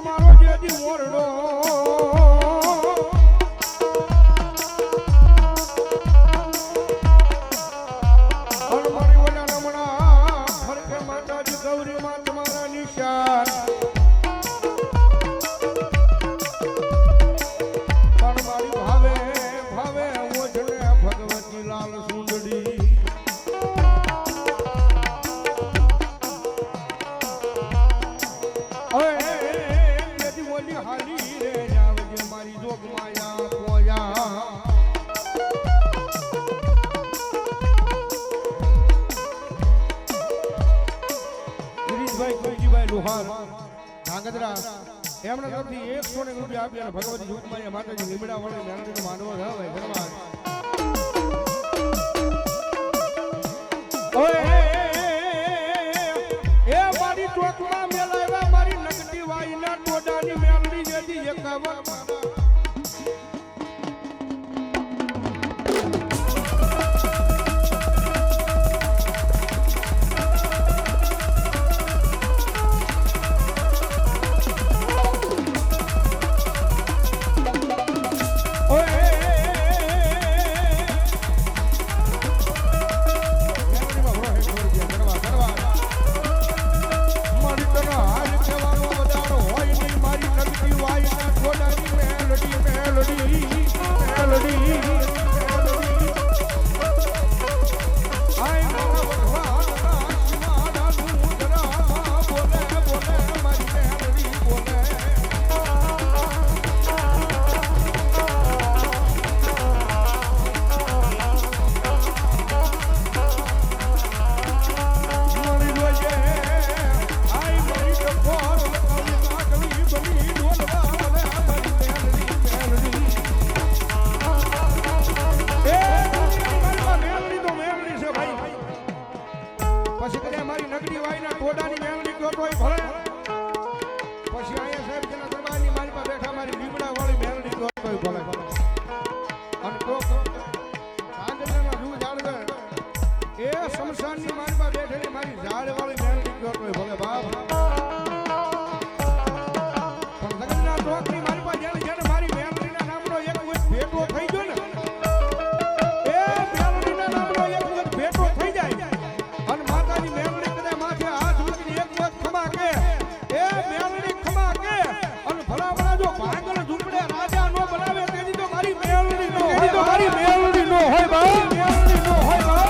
તમારો જેજી મોરડો એમણે તરફથી 100 રૂપિયા આપી અને ભગવતી જોગમાયા માતાજી લીમડા વાળી મેલડીનો માનવો છે ભાઈ ધન્યવાદ. ઓય એ મારી ચોકમાં મેલાવ્યા મારી નકટી વાઈના ટોડાની મેલડી જેથી 51 શમશાનની માનમાં બેઠેલી મારી ઝાડવાળી મેલડી કયો તોય ભલે બાપ પણ જગન્નાથ ચોકની મારી પાસે જેને મારી મેલડીના નામનો એક ભેટો થઈ ગયો ને એ મેલડીના નામનો એક ભેટો થઈ જાય અને માતાની મેલડી કદે માથે હાથ મૂકીને એક વખત ખમા કે એ મેલડી ખમા કે અને ભલામણા જો ભાંગલ ઝૂંપડે રાજા નો બનાવે તેની તો મારી મેલડી નો હોય મારી મેલડી નો હોય બાપ મેલડી નો હોય બાપ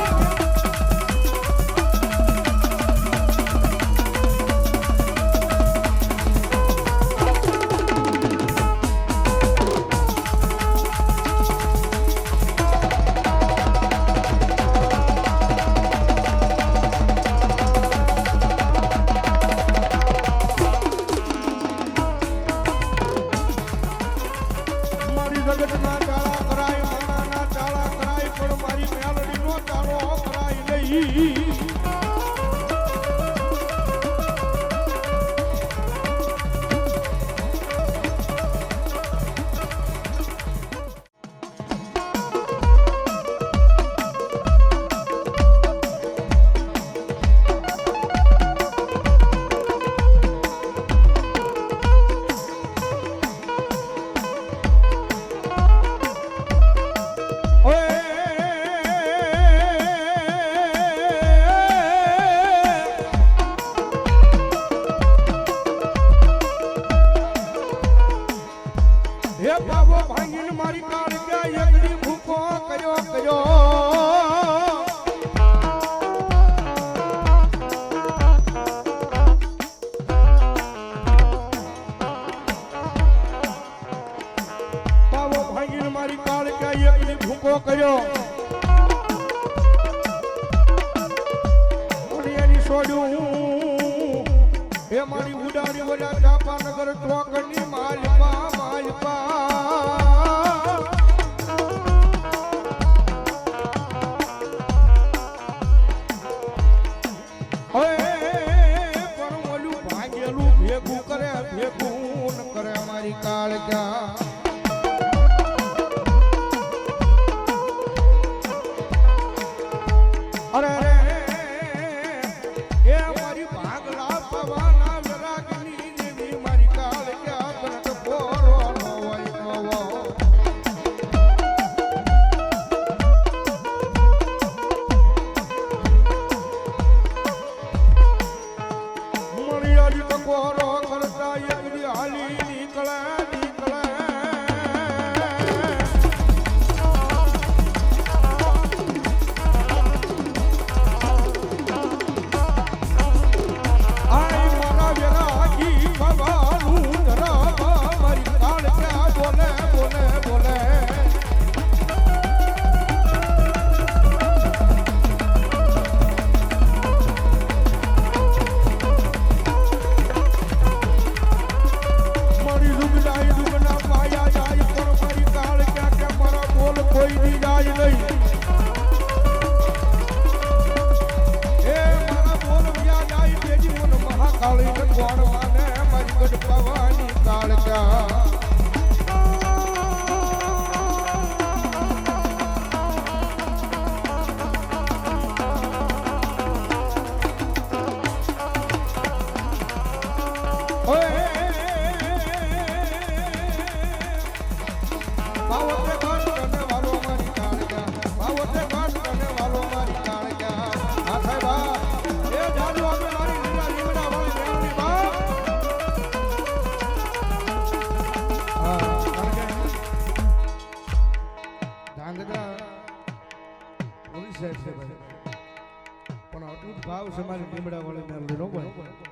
મારી ઉડાડી વડા ચાપાનગર ચોકની માલપા માલપા પણ ઓલું ભાગેલું ભેગું કરે ભેગું ન કરે મારી કાળજા અરે એ મારી ભાગલા પવાના વિરાગની દેવી મારી કાળજા ટકોરો કરતા એક દી હાલી નીકળે નીકળે આઈ મારા વેરા કી ભવાનું ધરા મારી કાળ ક્યાં બોલે બોલે બોલે કોઈ દી જાય નહીં એ મારા બોલ વ્યા જાય તેજી મન મહાકાળી ને કોણ માને મારી ગઢ પવાની કાળકા ઓય બાવતે ઘાટ કને વાલો મારી કાળકા બાવતે ઘાટ કને વાલો મારી કાળકા આ થાય બા એ જાદુ આપણે મારી લીમડા વાળી રેવની બા હા ધાંગધ્રા પોલીસ સાહેબ છે ભાઈ પણ અટૂટ ભાવ છે મારી લીમડા વાળી મેલડી નો ભાઈ